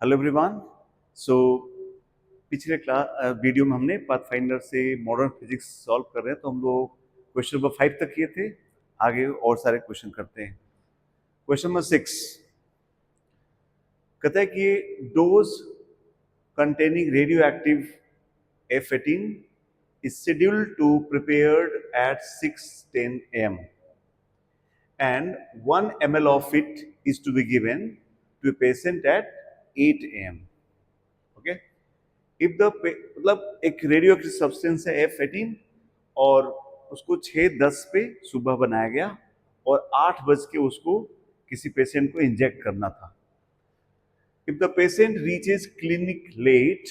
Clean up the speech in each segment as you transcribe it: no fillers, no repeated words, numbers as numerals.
Hello everyone. सो पिछले video में हमने पाथफाइंडर से मॉडर्न फिजिक्स सॉल्व कर रहे हैं, तो हम लोग क्वेश्चन नंबर 5 तक किए थे। आगे और सारे क्वेश्चन करते हैं। क्वेश्चन नंबर 6 कहता है कि dose containing radio active F18 is scheduled to prepared at 6:10 am and 1 ml of it is to be given to a patient at 8 am. Okay? If the मतलब एक रेडियो एक्टिव सब्सटेंस है F18 और उसको 6:10 पे सुबह बनाया गया और 8 बज के उसको किसी पेशेंट को इंजेक्ट करना था। If the patient reaches clinic late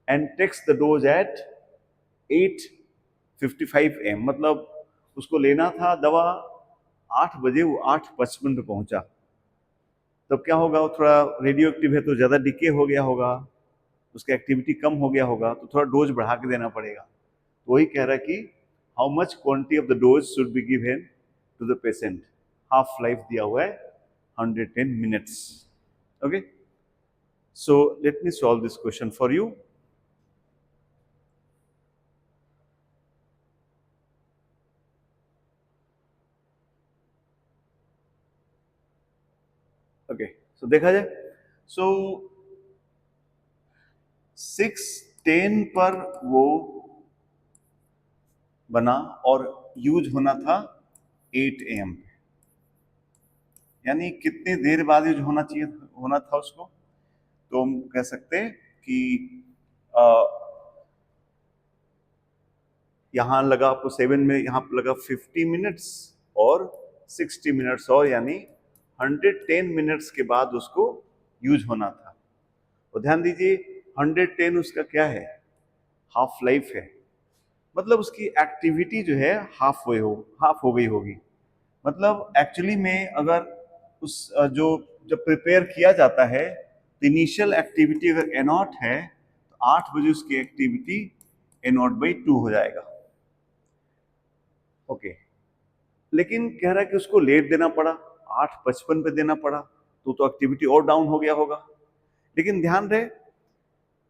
and takes the dose at 8:55 am, मतलब उसको लेना था दवा 8 बजे, वो 8:55 पे पहुंचा। तब क्या होगा, वो थोड़ा रेडियो एक्टिव है तो ज्यादा डिके हो गया होगा, उसका एक्टिविटी कम हो गया होगा, तो थोड़ा डोज बढ़ा के देना पड़ेगा। तो वही कह रहा है कि how much quantity of the dose should be given to the patient. Half life दिया हुआ है 110 minutes. Okay, so let me solve this question for you. Okay, so देखा जाए, सो 6:10 पर वो बना और यूज होना था 8 AM, यानी कितनी देर बाद यूज होना था उसको। तो हम कह सकते हैं कि यहाँ लगा आपको 7 में, यहाँ पर लगा 50 मिनट्स और 60 मिनट्स और, यानी 110 मिनट्स के बाद उसको यूज होना था। और ध्यान दीजिए 110 उसका क्या है, हाफ लाइफ है, मतलब उसकी एक्टिविटी जो है हाफ हो गई होगी। मतलब एक्चुअली में अगर उस जो जब प्रिपेयर किया जाता है तो इनिशियल एक्टिविटी अगर A0 है तो 8 बजे उसकी एक्टिविटी A0/2 हो जाएगा। ओके, लेकिन कह रहा है कि उसको लेट देना पड़ा, 8:55 पे देना पड़ा, तो एक्टिविटी और डाउन हो गया होगा। लेकिन ध्यान रहे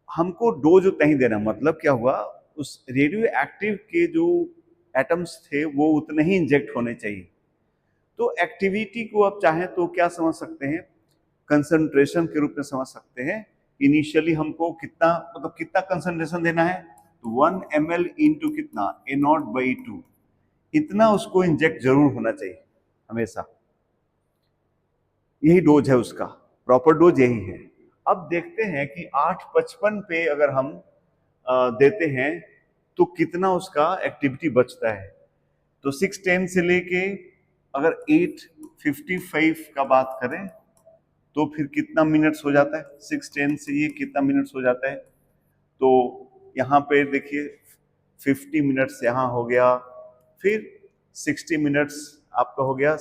हमको डोज उतना ही देना, मतलब क्या हुआ, उस रेडियो एक्टिव के जो एटम्स थे वो उतने ही इंजेक्ट होने चाहिए। तो एक्टिविटी को आप चाहें तो क्या समझ सकते हैं, कंसंट्रेशन के रूप में समझ सकते हैं। इनिशियली हमको कितना, मतलब कितना कंसंट्रेशन देना है, तो 1 ml इंटू कितना, A0/2, इतना उसको इंजेक्ट जरूर होना चाहिए हमेशा। यही डोज है उसका, प्रॉपर डोज यही है। अब देखते हैं कि 8:55 पे अगर हम देते हैं तो कितना उसका एक्टिविटी बचता है। तो 6:10 से लेके अगर 8:55 का बात करें तो फिर कितना मिनट्स हो जाता है, 6:10 से ये कितना मिनट्स हो जाता है। तो यहाँ पे देखिए 50 मिनट्स यहाँ हो गया, फिर 60 मिनट्स आपका हो गया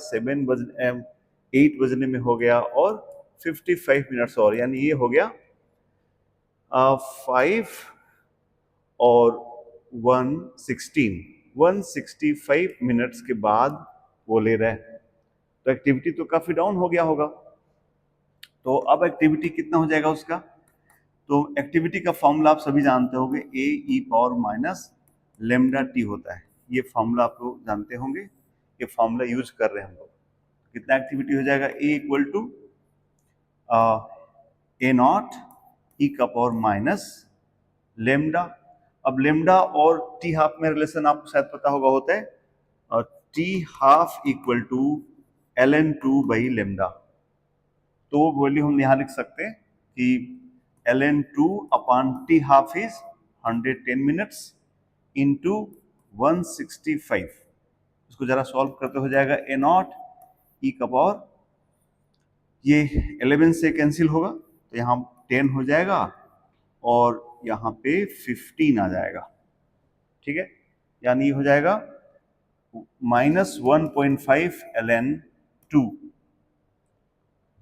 8 बजने में हो गया, और 55 मिनट्स और, यानी ये हो गया 5 और 165 मिनट्स के बाद वो ले रहे हैं। तो एक्टिविटी तो काफी डाउन हो गया होगा। तो अब एक्टिविटी कितना हो जाएगा उसका, तो एक्टिविटी का फॉर्मूला आप सभी जानते होंगे, AE⁻λT होता है। ये फॉर्मूला आप लोग जानते होंगे, ये फॉर्मूला यूज कर रहे हैं हम लोग। कितना एक्टिविटी हो जाएगा, A equal to A0 E⁻λ। अब लेमडा और टी हाफ में रिलेशन आपको शायद पता होगा, होता है और T½ इक्वल टू ln2/λ। तो वो वैल्यू हम यहाँ लिख सकते हैं कि ln2/T½ इज 110 मिनट्स इंटू 165। इसको जरा सॉल्व करते हो जाएगा A0 E⁻, ये 11 से कैंसिल होगा तो यहाँ 10 हो जाएगा और यहाँ पे 15 आ जाएगा। ठीक है, यानी ये हो जाएगा -1.5 ln2।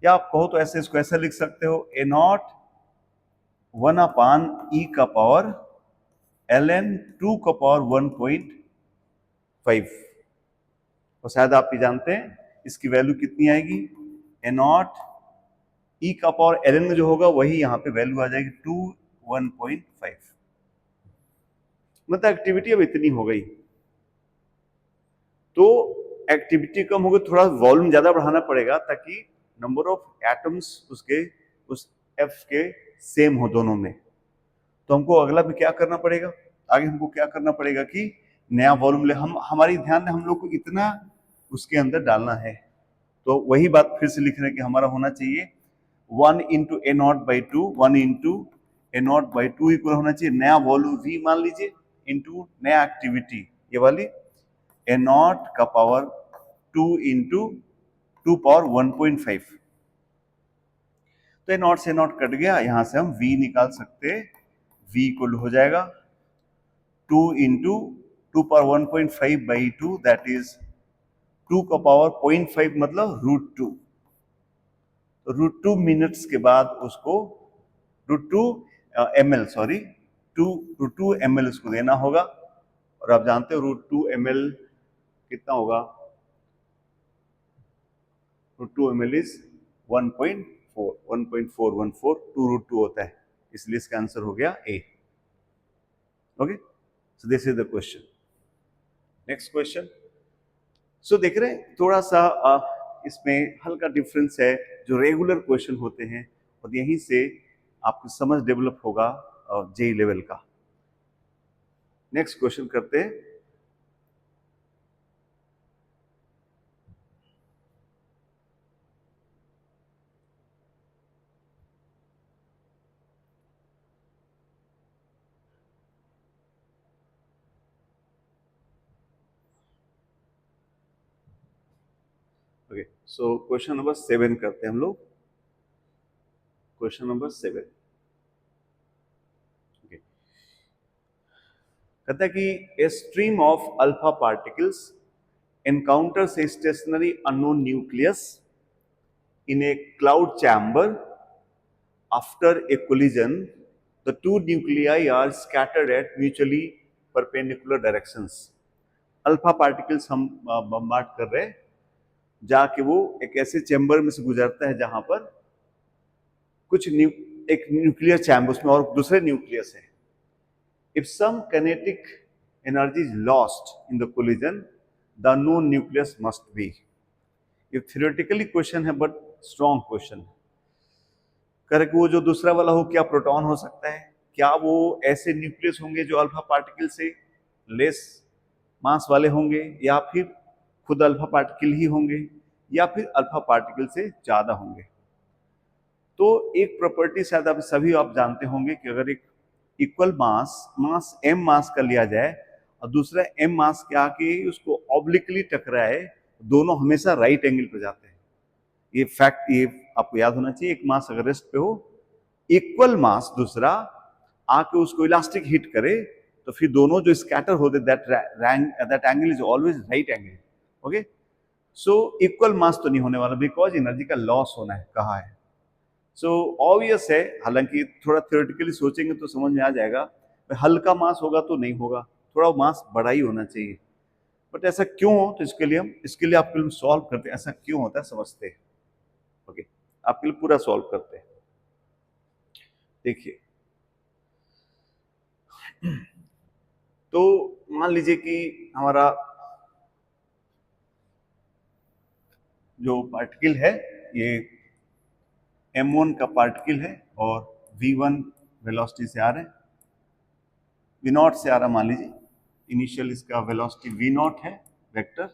या आप कहो तो ऐसे, इसको ऐसे लिख सकते हो, A0 1/E⁻, ln2⁻1.5। और शायद आप ये जानते हैं इसकी वैल्यू कितनी आएगी, A0 ई का पावर ln में जो होगा वही यहाँ पे वैल्यू आ जाएगी 1.5। मतलब एक्टिविटी अब इतनी हो गई, तो एक्टिविटी कम हो गई, थोड़ा वॉल्यूम ज्यादा बढ़ाना पड़ेगा ताकि नंबर ऑफ एटम्स उसके उस एफ के सेम हो दोनों में। तो हमको अगला भी क्या करना पड़ेगा, आगे हमको क्या करना पड़ेगा कि नया वॉल्यूम ले, हमारी ध्यान में हम लोग को इतना उसके अंदर डालना है। तो वही बात फिर से लिख रहे हैं कि हमारा होना चाहिए 1 into A not by two, 1 into A not by two equal होना चाहिए नया वॉल्यूम v मान लीजिए इंटू नया एक्टिविटी ये वाली ए नॉट का पावर 2 इंटू 2 पावर 1.5। तो ए नॉट से नॉट कट गया, यहां से हम v निकाल सकते हैं, v इक्वल हो जाएगा 2 into 2 power 1.5 by 2, that is 2 का पावर 0.5 मतलब √2। √2 मिनट्स के बाद उसको √2 ml √2 ml उसको देना होगा। और आप जानते हो √2 ml कितना होगा, √2 ml इज 1.414 2√2 होता है, इसलिए इसका आंसर हो गया A। Okay, so this is the question. Next question. So देख रहे हैं थोड़ा सा इसमें हल्का डिफरेंस है, जो रेगुलर क्वेश्चन होते हैं, और यहीं से आपको समझ डेवलप होगा जेई लेवल का। नेक्स्ट क्वेश्चन करते हैं। ओके, सो क्वेश्चन नंबर 7 करते हैं हम लोग। क्वेश्चन नंबर 7 कहता है कि a stream of alpha particles encounters a stationary unknown nucleus in a cloud chamber. After a collision, the two nuclei are scattered at mutually perpendicular directions. Alpha particles हम bombard कर रहे हैं, जाके वो एक ऐसे चैम्बर में से गुजरता है जहां पर कुछ एक न्यूक्लियर चैम्बर, उसमें और दूसरे न्यूक्लियस है। If some kinetic energy is lost in the collision, the unknown nucleus must be. ये theoretically क्वेश्चन है बट स्ट्रॉन्ग क्वेश्चन है। करे कि वो जो दूसरा वाला हो, क्या प्रोटॉन हो सकता है, क्या वो ऐसे न्यूक्लियस होंगे जो अल्फा पार्टिकल से लेस मास वाले होंगे, या फिर खुद अल्फा पार्टिकल ही होंगे, या फिर अल्फा पार्टिकल से ज्यादा होंगे। तो एक प्रॉपर्टी शायद आप सभी आप जानते होंगे कि अगर एक इक्वल मास m मास का लिया जाए और दूसरा m मास के आके उसको ऑब्लिकली टकराए, दोनों हमेशा राइट एंगल पे जाते हैं। ये फैक्ट ये आपको याद होना चाहिए। एक मास अगर रेस्ट पे हो, इक्वल मास दूसरा आके उसको इलास्टिक हिट करे, तो फिर दोनों जो स्कैटर होते that angle is always right angle. Okay, so equal मास तो नहीं होने वाला, बिकॉज एनर्जी का लॉस होना है, कहा है। सो ऑब्वियस है, हालांकि थोड़ा थ्योरेटिकली सोचेंगे तो समझ में आ जाएगा, हल्का मास होगा तो नहीं होगा, थोड़ा मास बड़ा ही होना चाहिए। बट ऐसा क्यों हो, तो इसके लिए आपके लिए सॉल्व करते हैं, ऐसा क्यों होता है समझते हैं। ओके, आपके लिए पूरा सॉल्व करते हैं। देखिए, तो मान लीजिए कि हमारा जो पार्टिकल है ये m1 का पार्टिकल है और v1 वेलोसिटी से आ रहा है, v0 से आ रहा, मान लीजिए इनिशियल इसका वेलोसिटी v0 है वेक्टर,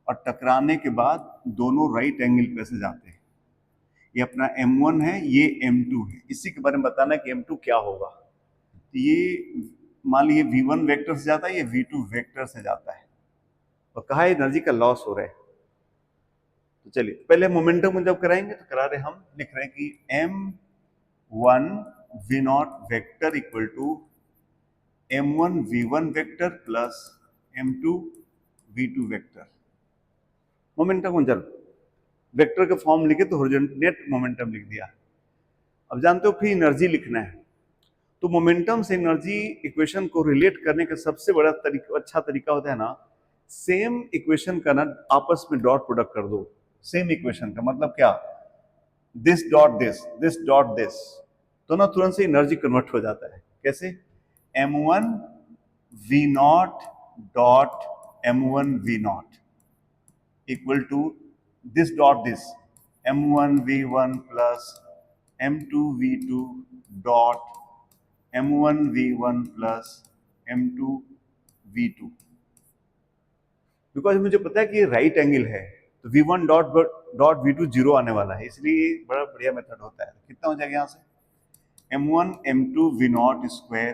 और टकराने के बाद दोनों राइट एंगल पे से जाते हैं। ये अपना m1 है, ये m2 है। इसी के बारे में बताना है कि m2 क्या होगा। तो ये मान लीजिए v1 वेक्टर से जाता है, ये v2 वेक्टर से जाता है, और कहा एनर्जी का लॉस हो रहा है। तो चलिए पहले मोमेंटम जब कराएंगे तो करा रहे, हम लिख रहे हैं कि m1 v0 vector equal to m1 v1 vector plus m2 v2 vector. Momentum जब वेक्टर का फॉर्म लिखे तो हॉरिजॉन्टल नेट मोमेंटम लिख दिया। अब जानते हो फिर एनर्जी लिखना है, तो मोमेंटम से एनर्जी इक्वेशन को रिलेट करने का सबसे बड़ा अच्छा तरीका होता है ना, सेम इक्वेशन का ना आपस में डॉट प्रोडक्ट कर दो। सेम इक्वेशन का मतलब क्या, दिस डॉट दिस, तो ना तुरंत से एनर्जी कन्वर्ट हो जाता है। कैसे? m1 v0 dot m1 v0 equal to this dot this m1 v1 plus m2 v2 dot m1 v1 plus m2 v2। Because मुझे पता है कि ये राइट एंगल है, तो v1 डॉट v2 जीरो आने वाला है, इसलिए बड़ा बढ़िया मेथड होता है। कितना हो जाएगा यहाँ से? m1 m2 v0 स्क्वायर,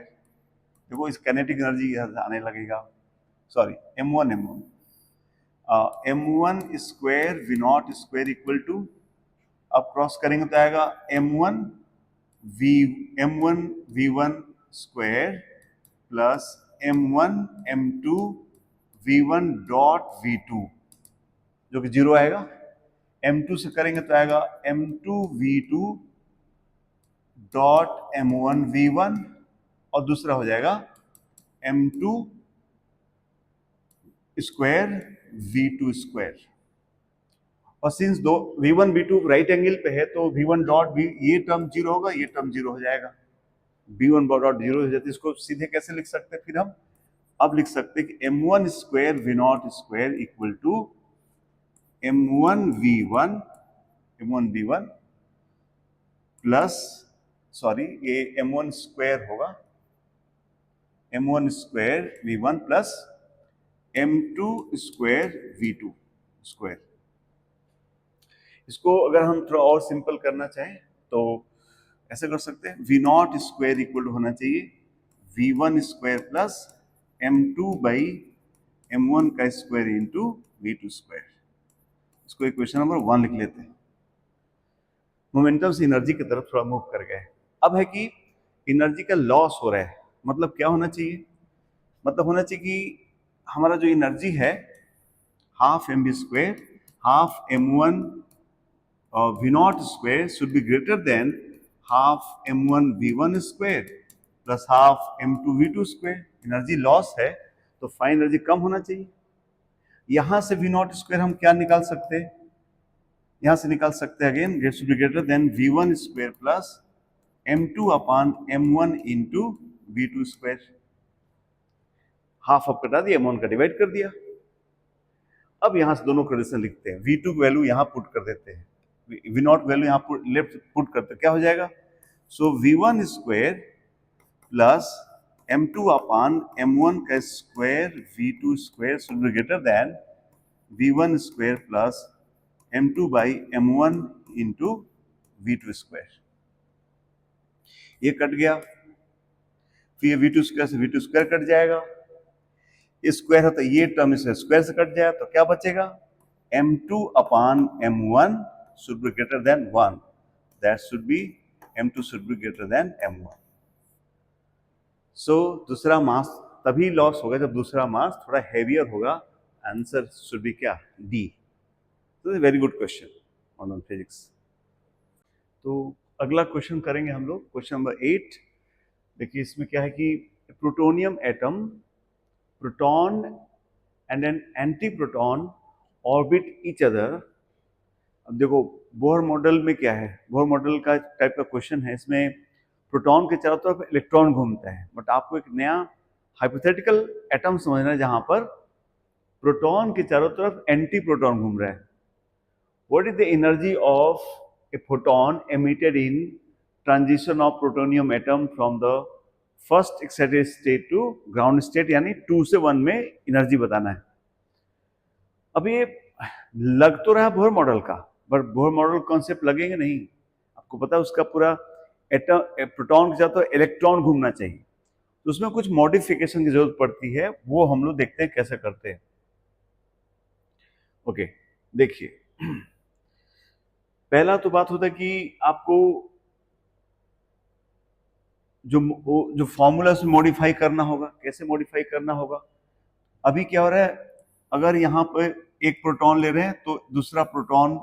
देखो इस काइनेटिक एनर्जी आने लगेगा, sorry m1 square v0 square equal to, अब क्रॉस करेंगे तो आएगा m1 v1 square plus m1 m2 v1 dot v2 जो कि जीरो आएगा। m2 से करेंगे तो आएगा m2 v2 dot m1 v1 और दूसरा हो जाएगा m2 स्क्वायर v2 स्क्वायर। और सिंस दो v1 v2 राइट एंगल पे है तो v1 डॉट v, ये टर्म जीरो होगा, ये टर्म जीरो हो जाएगा, v1 डॉट जीरो हो जाती है। इसको सीधे कैसे लिख सकते हैं फिर हम? अब लिख सकते हैं कि m1 square v0 square equal to m1 v1 plus, sorry ये m1 स्क्वायर होगा, m1 square v1 plus m2 square v2 square. इसको अगर हम थोड़ा और सिंपल करना चाहें तो ऐसे कर सकते हैं, v0 स्क्वायर इक्वल टू होना चाहिए v1 square plus m2 by m1 का स्क्वायर इंटू v2 स्क्वायर। इसको इक्वेशन नंबर 1 लिख लेते हैं। मोमेंटम से एनर्जी की तरफ थोड़ा मूव कर गए। अब है कि एनर्जी का लॉस हो रहा है, मतलब क्या होना चाहिए? मतलब होना चाहिए कि हमारा जो एनर्जी है half mv square half m1 v0 square should be greater than half m1 v1 square plus half m2 v2 square. Energy loss है तो फाइन एनर्जी कम होना चाहिए। यहां से v0 स्क्वायर हम क्या निकाल सकते हैं? यहां से निकाल सकते हैं again, it should be greater than v1 square plus m2 upon m1 into v2 square. Half of कटा दिया, m1 का डिवाइड कर दिया। अब यहां से दोनों कंडीशन लिखते हैं, v2 की वैल्यू यहां पुट कर देते हैं, v0 वैल्यू यहां लेफ्ट पुट करते हैं, क्या हो जाएगा? सो v1 square plus m2 upon m1 का square v2 square should be greater than v1 square plus m2 by m1 into v2 square. ये कट गया, फिर v2 स्क्वायर से v2 स्क्वायर कट जाएगा, स्क्वायर है तो ये टर्म इस स्क्वायर से कट जाए तो क्या बचेगा? m2 upon m1 should be greater than 1, that should be m2 should be greater than m1। सो दूसरा मास तभी लॉस होगा जब दूसरा मास थोड़ा हेवियर होगा। आंसर शुड बी क्या? डी। तो very good question on physics. तो अगला क्वेश्चन करेंगे हम लोग, क्वेश्चन नंबर 8। देखिए इसमें क्या है कि plutonium atom, proton and an anti proton orbit each other. अब देखो बोहर मॉडल में क्या है, बोहर मॉडल का टाइप का क्वेश्चन है, इसमें प्रोटॉन के चारों तरफ इलेक्ट्रॉन घूमता है, बट आपको एक नया हाइपोथेटिकल एटम समझना है जहां पर प्रोटॉन के चारों तरफ एंटी प्रोटॉन घूम रहा है। What is the energy of a photon emitted in transition of protonium atom from the first excited state to ground state, यानी 2 से 1 में एनर्जी बताना है। अब ये लग तो रहा है बोहर मॉडल का, बट बोहर मॉडल कॉन्सेप्ट लगेंगे नहीं। आपको पता है उसका पूरा एटम प्रोटॉन के साथ तो इलेक्ट्रॉन घूमना चाहिए, तो उसमें कुछ मॉडिफिकेशन की जरूरत पड़ती है, वो हम लोग देखते हैं कैसे करते हैं। ओके देखिए, पहला तो बात होता है कि आपको जो फॉर्मूला से मॉडिफाई करना होगा। कैसे मॉडिफाई करना होगा? अभी क्या हो रहा है, अगर यहाँ पे एक प्रोटॉन ले रहे हैं तो दूसरा प्रोटॉन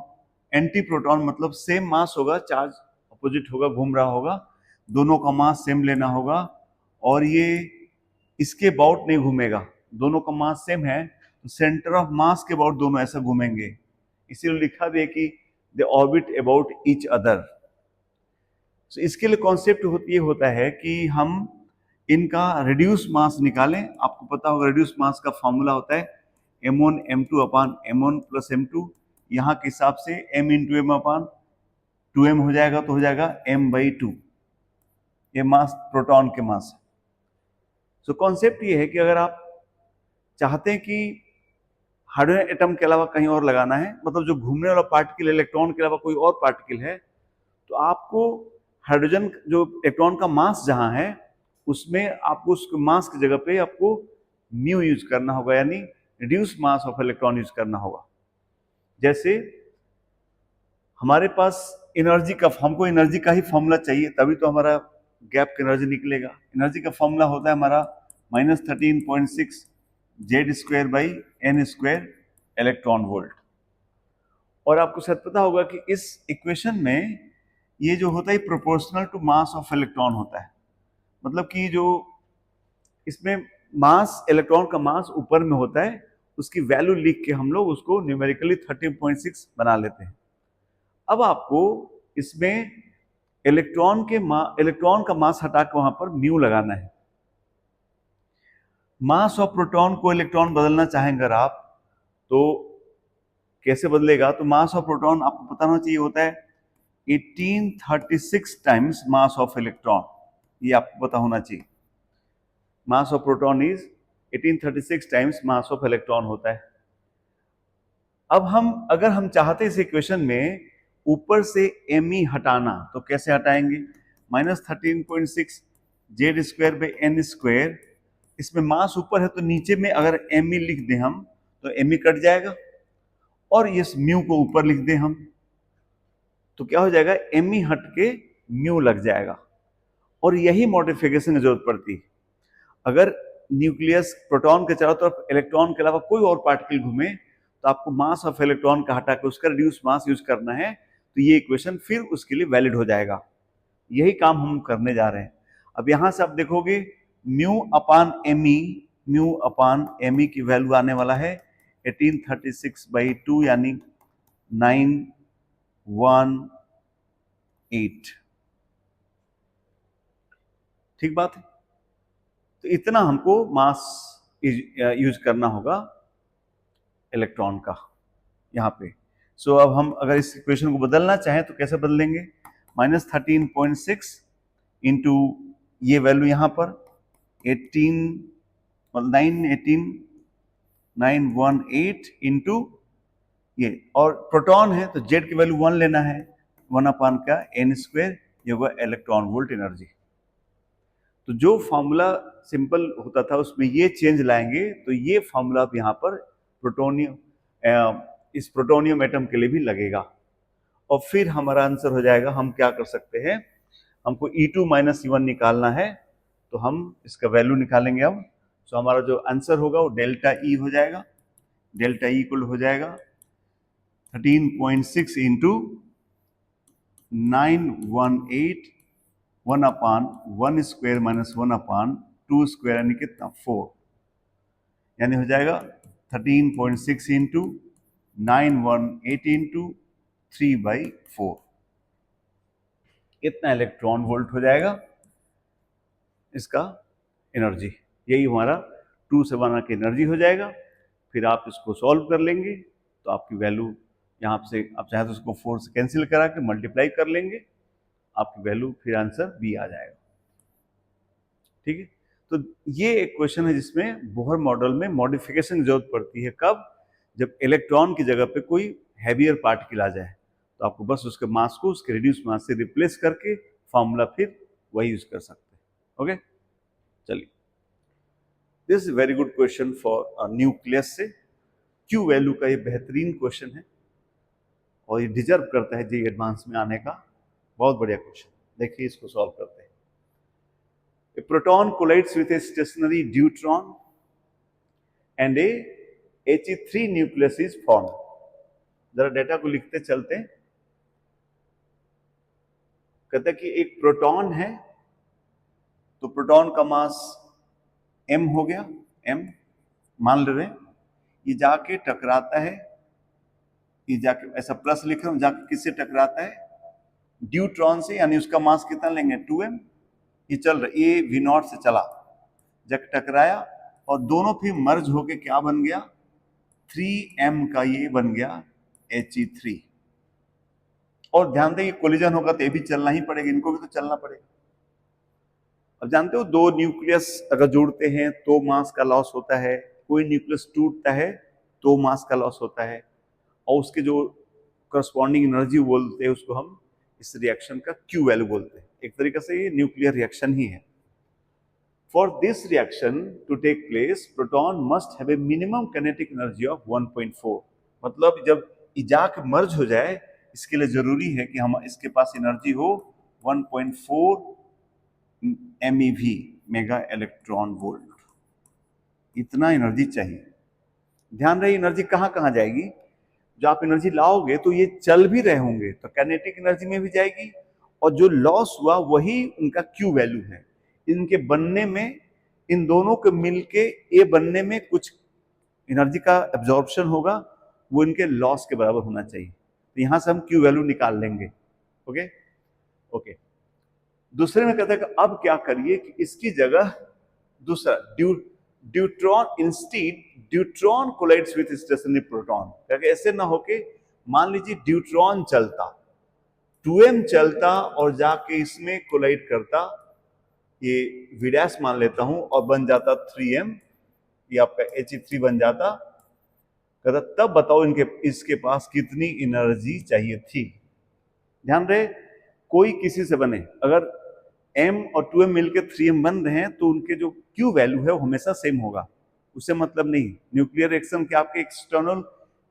एंटी प्रोटॉन, मतलब सेम मास होगा, चार्ज अपोजिट होगा, घूम रहा होगा, दोनों का मास सेम लेना होगा, और ये इसके अबाउट नहीं घूमेगा, दोनों का मास सेम है तो सेंटर ऑफ मास के अबाउट दोनों ऐसा घूमेंगे। इसीलिए लिखा भी है कि दे ऑर्बिट अबाउट ईच अदर। तो इसके लिए कॉन्सेप्ट ये होता है कि हम इनका रिड्यूस मास निकालें। आपको पता होगा रिड्यूस मास का फॉर्मूला होता है m1 m2 अपान m1 प्लस m2। यहाँ के हिसाब से m इंटू m अपान 2m हो जाएगा, तो हो जाएगा m/2। ये मास प्रोटॉन के मास है। सो कॉन्सेप्ट ये है कि अगर आप चाहते हैं कि हाइड्रोजन एटम के अलावा कहीं और लगाना है, मतलब जो घूमने वाला पार्टिकल इलेक्ट्रॉन के अलावा कोई और पार्टिकल है, तो आपको हाइड्रोजन जो इलेक्ट्रॉन का मास जहां है उसमें आपको उस मास की जगह पे आपको म्यू यूज करना होगा, यानी reduce mass of electron use करना होगा। जैसे हमारे पास एनर्जी का, हमको एनर्जी का ही फॉर्मूला चाहिए, तभी तो हमारा गैप का एनर्जी निकलेगा। एनर्जी का फॉर्मूला होता है हमारा -13.6 Z²/n² इलेक्ट्रॉन वोल्ट। और आपको शायद पता होगा कि इस इक्वेशन में ये जो होता है proportional to mass of electron होता है। मतलब कि जो इसमें मास, इलेक्ट्रॉन का मास ऊपर में होता है, उसकी वैल्यू लिख के हम लोग उसको न्यूमेरिकली 13.6 बना लेते हैं। अब आपको इसमें इलेक्ट्रॉन का मास हटा के वहां पर म्यू लगाना है। मास ऑफ प्रोटॉन को इलेक्ट्रॉन बदलना चाहेंगे अगर आप, तो कैसे बदलेगा? तो मास ऑफ प्रोटॉन आपको पता होना चाहिए होता है 1836 टाइम्स मास ऑफ इलेक्ट्रॉन। ये आपको पता होना चाहिए। Mass of proton is 1836 times mass of electron होता है। अब अगर हम चाहते इस इक्वेशन में ऊपर से me हटाना, तो कैसे हटाएंगे? -13.6 Z²/n²। इसमें मास ऊपर है तो नीचे में अगर me लिख दें हम, तो me कट जाएगा, और इस म्यू को ऊपर लिख दें हम, तो क्या हो जाएगा? me हट के म्यू लग जाएगा। और यही मॉडिफिकेशन की जरूरत पड़ती है। अगर न्यूक्लियस प्रोटॉन के चारों तरफ इलेक्ट्रॉन के अलावा कोई और पार्टिकल घूमे, तो आपको मास ऑफ इलेक्ट्रॉन का हटा के उसका रिड्यूस मास यूज करना है, तो ये इक्वेशन फिर उसके लिए वैलिड हो जाएगा। यही काम हम करने जा रहे हैं। अब यहां से आप देखोगे म्यू अपान एमी की वैल्यू आने वाला है 1836/2 यानी 918। ठीक बात है। तो इतना हमको मास यूज करना होगा इलेक्ट्रॉन का यहाँ पे। सो अब हम अगर इस इक्वेशन को बदलना चाहें तो कैसे बदलेंगे? -13.6 इंटू ये वैल्यू यहाँ पर 918 इंटू ये, और प्रोटॉन है तो जेड की वैल्यू 1 लेना है, 1/n², ये होगा इलेक्ट्रॉन वोल्ट एनर्जी। तो जो फॉर्मूला सिंपल होता था उसमें ये चेंज लाएंगे, तो ये फॉर्मूला अब यहाँ पर इस प्रोटोनियम एटम के लिए भी लगेगा। और फिर हमारा आंसर हो जाएगा। हम क्या कर सकते हैं, हमको E2 - E1 निकालना है, तो हम इसका वैल्यू निकालेंगे अब। तो हमारा जो आंसर होगा वो डेल्टा E हो जाएगा। डेल्टा E इक्वल हो जाएगा 13.6 इंटू 918 1/1² - 1/2² यानी कितना? 4, यानी हो जाएगा 13.6 इंटू 918 इंटू 3/4। इतना इलेक्ट्रॉन वोल्ट हो जाएगा इसका एनर्जी। यही हमारा 2 से बना के एनर्जी हो जाएगा। फिर आप इसको सॉल्व कर लेंगे तो आपकी वैल्यू यहाँ से, आप चाहे तो उसको 4 से कैंसिल करा के मल्टीप्लाई कर लेंगे, आपकी वैल्यू फिर आंसर बी आ जाएगा। ठीक है। तो ये एक क्वेश्चन है जिसमें बोहर मॉडल में मॉडिफिकेशन की जरूरत पड़ती है। कब? जब इलेक्ट्रॉन की जगह पे कोई हैवियर पार्टिकल आ जाए, तो आपको बस उसके मास को उसके रिड्यूस मास से रिप्लेस करके फॉर्मूला फिर वही यूज कर सकते हैं। ओके, चलिए, this is very good question for nucleus से। क्यू वैल्यू का ये बेहतरीन क्वेश्चन है और ये डिजर्व करता है जी एडवांस में आने का। बहुत बढ़िया क्वेश्चन। देखिए इसको सॉल्व करते हैं। A proton collides with a stationary deuteron and a He3 nucleus is formed. जरा डेटा को लिखते चलते हैं। कहते हैं कि एक प्रोटॉन है, तो प्रोटॉन का मास m हो गया, m मान ले रहे हैं। ये जाके टकराता है ये जाके ऐसा प्लस लिख रहा हूं, जाके किससे टकराता है? ड्यूट्रॉन से, यानी उसका मास कितना लेंगे? 2m। ये चल रहा, ये V0 से चला, जब टकराया और दोनों फिर मर्ज होके क्या बन गया? 3m का ये बन गया He3। और ध्यान दें, ये कोलिजन होगा तो ये भी चलना ही पड़ेगा, इनको भी तो चलना पड़ेगा। अब जानते हो, दो न्यूक्लियस अगर जुड़ते हैं तो मास का लॉस होता है, कोई न्यूक्लियस टूटता है तो मास का लॉस होता है, और उसके जो करस्पॉन्डिंग एनर्जी बोलते हैं उसको हम इस रिएक्शन का Q वैल्यू बोलते हैं। एक तरीके से ये न्यूक्लियर रिएक्शन ही है। For this reaction to take place, proton must have a minimum kinetic energy of 1.4। मतलब जब इजाक मर्ज हो जाए, इसके लिए जरूरी है कि हम इसके पास एनर्जी हो 1.4 MeV, मेगा इलेक्ट्रॉन वोल्ट। इतना एनर्जी चाहिए। ध्यान रहे, एनर्जी कहां कहां जाएगी? जो आप एनर्जी लाओगे तो ये चल भी रहे होंगे तो काइनेटिक एनर्जी में भी जाएगी, और जो लॉस हुआ वही उनका Q वैल्यू है। इनके बनने में, इन दोनों के मिलके ये बनने में कुछ एनर्जी का एब्जॉर्प्शन होगा, वो इनके लॉस के बराबर होना चाहिए। तो यहां से हम Q वैल्यू निकाल लेंगे। Okay okay. दूसरे में कहते हैं कि अब क्या करिए कि इसकी जगह दूसरा deuteron, instead deuteron collides with stationary proton. ऐसे ना होके, मान लीजिए ड्यूट्रॉन चलता, 2m चलता और जाके इसमें कोलाइड करता, ये V' मान लेता हूं, और बन जाता 3m, ये आपका He3 बन जाता। कहता तब बताओ इसके पास कितनी एनर्जी चाहिए थी? ध्यान रहे, कोई किसी से बने, अगर m और 2m मिलकर 3m बन रहे हैं तो उनके जो Q वैल्यू है वो हमेशा सेम होगा, उससे मतलब नहीं। न्यूक्लियर रिएक्शन के आपके एक्सटर्नल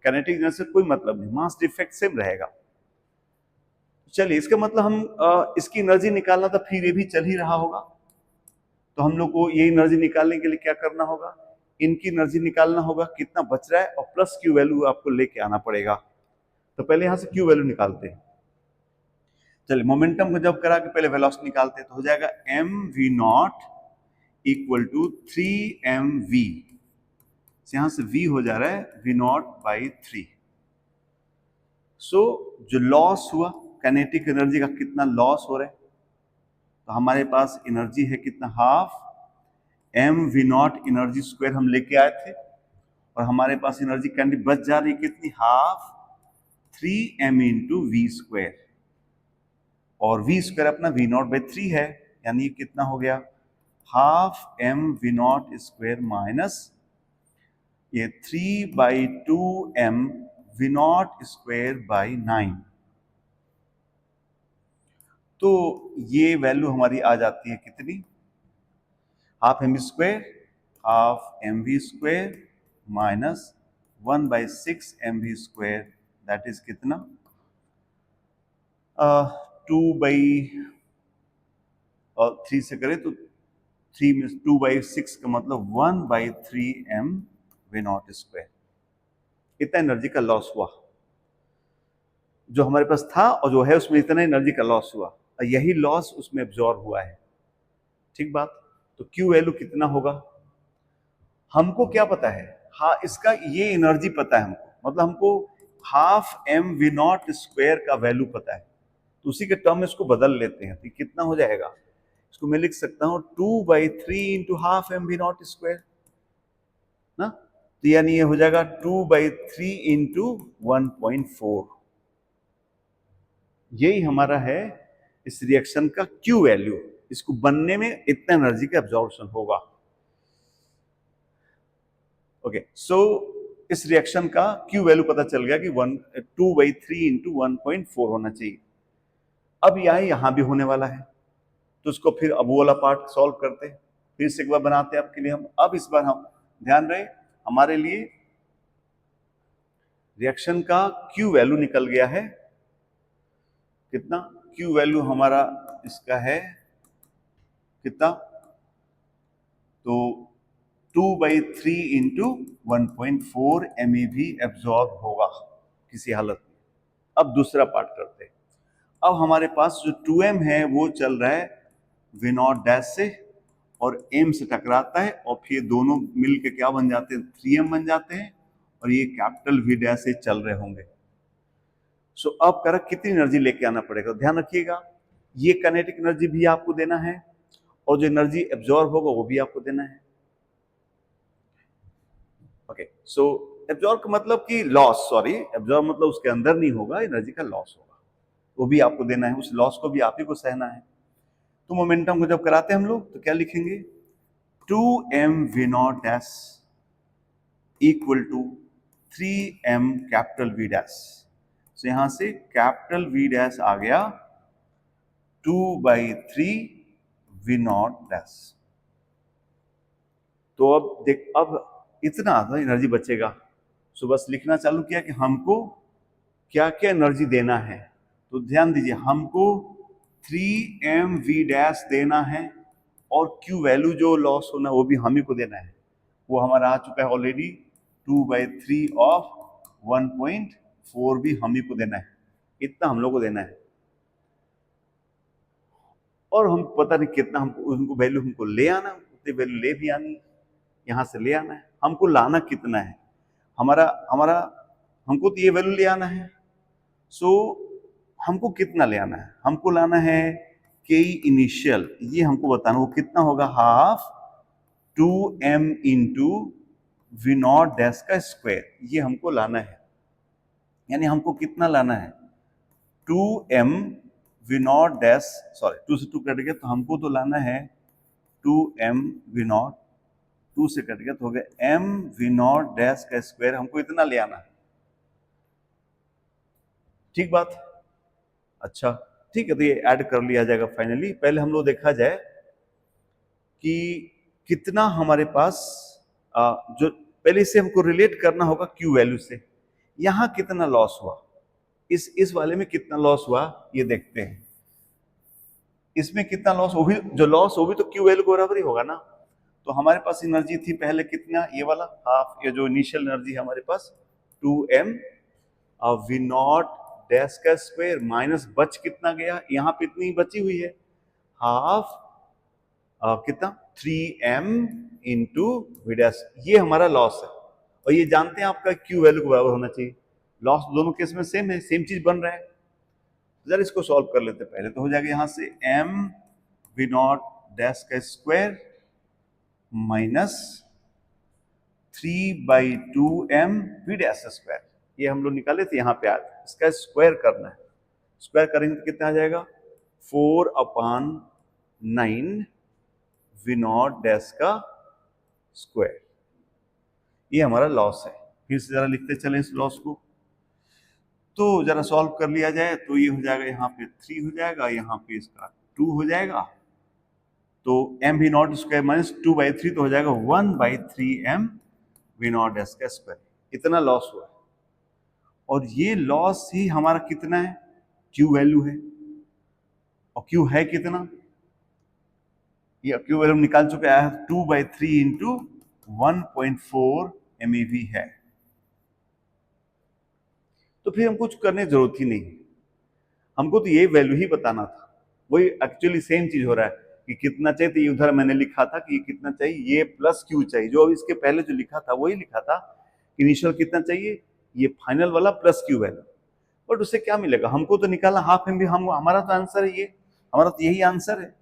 काइनेटिक एनर्जी से कोई मतलब नहीं, मास डिफेक्ट सेम रहेगा। चलिए, इसका मतलब हम इसकी एनर्जी निकालना था, फिर ये भी चल ही रहा होगा, तो हम लोग को ये एनर्जी निकालने के लिए क्या करना होगा? इनकी एनर्जी निकालना होगा, कितना बच रहा है, और प्लस Q वैल्यू आपको लेके आना पड़ेगा। तो पहले यहां से Q वैल्यू निकालते हैं। चलिए, मोमेंटम को जब करा के पहले वेलोसिटी निकालते हैं, तो हो जाएगा mv0 इक्वल टू 3mv। यहां से v हो जा रहा है V0/3। सो जो लॉस हुआ, काइनेटिक एनर्जी का कितना लॉस हो रहा है, तो हमारे पास एनर्जी है कितना? हाफ mv0 एनर्जी स्क्वायर हम लेके आए थे, और हमारे पास एनर्जी कैंडी बच जा रही कितनी? Half 3m into V square, और v स्क्वायर अपना V0/3 है, यानी कितना हो गया? हाफ mv0 स्क्वायर माइनस ये 3/2m V0 स्क्वायर बाई 9। तो ये वैल्यू हमारी आ जाती है कितनी? Half M square, half mv square minus 1/6 mv square, that is कितना? 2/3 से करें तो 3 में 2/6 का मतलब 1/3m V0 स्क्वायर। इतना एनर्जी का लॉस हुआ, जो हमारे पास था और जो है उसमें इतना एनर्जी का लॉस हुआ, और यही लॉस उसमें एब्जॉर्ब हुआ है। ठीक बात। तो Q वैल्यू कितना होगा? हमको क्या पता है? हाँ, इसका ये एनर्जी पता है हमको, मतलब हमको हाफ mv0 स्क्वायर का वैल्यू पता है, तो उसी के टर्म में इसको बदल लेते हैं। तो कितना हो जाएगा? इसको मैं लिख सकता हूं 2/3 इंटू हाफ mv0 स्क्वायर ना, तो यानी ये हो जाएगा 2/3 इंटू 1.4। यही हमारा है इस रिएक्शन का Q वैल्यू। इसको बनने में इतना एनर्जी का एब्जॉर्प्शन होगा। ओके, सो इस रिएक्शन का Q वैल्यू पता चल गया कि 2/3 इंटू 1.4 होना चाहिए। अब यहां भी होने वाला है, तो उसको फिर अब वो वाला पार्ट सॉल्व करते हैं, फिर से एक बार बनाते हैं आपके लिए हम। अब इस बार हम ध्यान रहे, हमारे लिए रिएक्शन का Q वैल्यू निकल गया है कितना? Q वैल्यू हमारा इसका है कितना? तो 2/3 इंटू 1.4 MeV एब्जॉर्ब होगा किसी हालत में। अब दूसरा पार्ट करते हैं। अब हमारे पास जो 2m है वो चल रहा है V0 डैश से, और m से टकराता है, और फिर दोनों मिलके क्या बन जाते हैं? 3m बन जाते हैं, और ये कैपिटल V डैश से चल रहे होंगे। सो अब करा कितनी एनर्जी लेके आना पड़ेगा, ध्यान रखिएगा ये काइनेटिक एनर्जी भी आपको देना है और जो एनर्जी एब्जॉर्ब होगा वो भी आपको देना है। ओके, सो एब्जॉर्ब का मतलब कि लॉस, सॉरी एब्जॉर्ब मतलब उसके अंदर नहीं होगा, एनर्जी का लॉस होगा, वो भी आपको देना है, उस लॉस को भी आप ही को सहना है। तो मोमेंटम को जब कराते हैं हम लोग तो क्या लिखेंगे, 2mv0 equal to 3m capital V dash. तो यहां से कैपिटल V डैश आ गया 2/3 V0 डैश। तो अब देख, अब इतना एनर्जी बचेगा। सो बस लिखना चालू किया कि हमको क्या क्या एनर्जी देना है। तो ध्यान दीजिए, हमको 3mv डैश देना है और Q वैल्यू जो लॉस होना वो भी हम ही को देना है, वो हमारा आ चुका है ऑलरेडी 2/3 ऑफ 1.4 भी हम ही को देना है, इतना हम लोग को देना है। और हम पता नहीं कितना हमको उनको वैल्यू हमको ले आना, उतनी वैल्यू ले भी आनी, यहाँ से ले आना है, हमको लाना कितना है, हमारा हमारा हमको तो ये वैल्यू ले आना है। सो हमको कितना ले आना है, हमको लाना है के इनिशियल, ये हमको बताना, वो कितना होगा, half 2m into V0 dash का स्क्वायर, ये हमको लाना है। यानी हमको कितना लाना है, 2m V0 डैश, सॉरी 2 से 2 कट गया तो हमको तो लाना है 2m V0, 2 से कट गया तो हो गया m V0 डैश का स्क्वायर, हमको इतना ले आना है। ठीक बात, अच्छा ठीक है, तो ये ऐड कर लिया जाएगा फाइनली। पहले हम लोग देखा जाए कि कितना हमारे पास जो पहले से हमको रिलेट करना होगा Q वैल्यू से, यहां कितना लॉस हुआ, इस वाले में कितना लॉस हुआ ये देखते हैं। इसमें कितना लॉस, वो भी जो लॉस वो भी तो Q वैल्यू के बराबर ही होगा ना। तो हमारे पास एनर्जी थी पहले कितना, ये वाला हाफ, ये जो इनिशियल एनर्जी है हमारे पास 2m V0 डैश का स्क्वायर माइनस बच कितना गया, यहाँ पे इतनी बची हुई है हाफ कितना 3m इंटू V डैश, ये हमारा लॉस है। और ये जानते हैं आपका Q वैल्यू के बराबर होना चाहिए, लॉस दोनों केस में सेम है, सेम चीज बन रहा है। जरा इसको सॉल्व कर लेते पहले, तो हो जाएगा यहां से m V0 डैश का square minus 3/2m V dash square, ये हम लोग निकाले थे यहाँ पे, आज इसका स्क्वायर करना है, स्क्वायर करेंगे तो कितना आ जाएगा 4/9 V0 डैश का स्क्वायर, ये हमारा लॉस है। फिर से जरा लिखते चलें इस लॉस को, तो जरा सॉल्व कर लिया जाए तो ये हो जाएगा, यहाँ पे 3 हो जाएगा, यहाँ पे इसका 2 हो जाएगा, तो m V0 स्क्वायर माइनस 2/3 तो हो जाएगा 1/3m V0 डैश का स्क्वायर, इतना लॉस हुआ है। और ये लॉस ही हमारा कितना है, Q वैल्यू है, और Q है कितना, ये Q वैल्यू निकाल चुके हैं 2/3 इंटू 1.4 MeV है। तो फिर हम कुछ करने की जरूरत ही नहीं, हमको तो ये वैल्यू ही बताना था, वही एक्चुअली सेम चीज हो रहा है कि कितना चाहिए, तो ये उधर मैंने लिखा था कि कितना चाहिए, ये प्लस Q चाहिए, जो अभी इसके पहले जो लिखा था वही लिखा था, इनिशियल कितना चाहिए, ये फाइनल वाला प्लस Q वैल्यू। बट उससे क्या मिलेगा, हमको तो निकालना हाफ एम भी, हम हमारा तो आंसर है ये, हमारा तो यही आंसर है।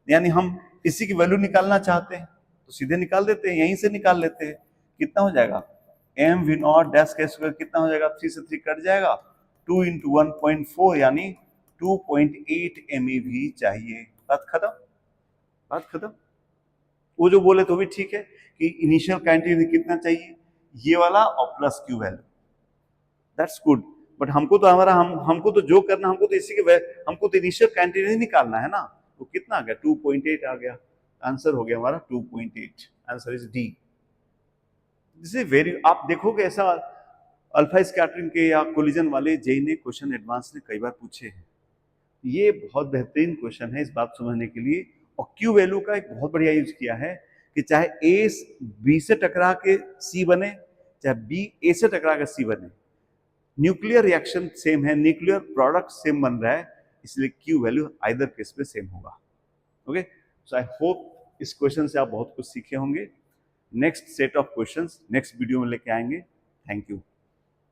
यानी हम इसी की वैल्यू निकालना चाहते हैं तो सीधे निकाल देते हैं, यहीं से निकाल लेते हैं। कितना हो जाएगा m V0 डैश का स्क्वायर कितना हो जाएगा, 3 से 3 कट जाएगा, 2 इंटू 1.4 यानी 2.8 MeV चाहिए। बात खत्म, बात खत्म। वो जो बोले तो भी ठीक है कि इनिशियल क्वांटिटी कितना चाहिए, ये वाला और plus Q value, that's good. But हमको तो हमारा हमको तो जो करना, हमको तो इसी के हमको तो इनिशियल क्वांटिटी निकालना है ना। तो कितना आ गया 2.8 आ गया, आंसर हो गया हमारा 2.8, आंसर इज डी। जिसे वेरी आप देखोगे ऐसा अल्फा स्कैटरिंग के या कोलिजन वाले जेई ने क्वेश्चन एडवांस ने कई बार पूछे हैं, ये बहुत बेहतरीन क्वेश्चन है इस बात समझने के लिए। और क्यू वैल्यू का एक बहुत बढ़िया यूज किया है कि चाहे ए बी से टकरा के सी बने, चाहे बी ए से टकरा के सी बने, न्यूक्लियर रिएक्शन सेम है, न्यूक्लियर प्रोडक्ट सेम बन रहा है, इसलिए क्यू वैल्यू आइदर केस में सेम होगा। ओके, सो आई होप इस क्वेश्चन से आप बहुत कुछ सीखे होंगे। Next set of questions next video में लेके आएंगे। Thank you.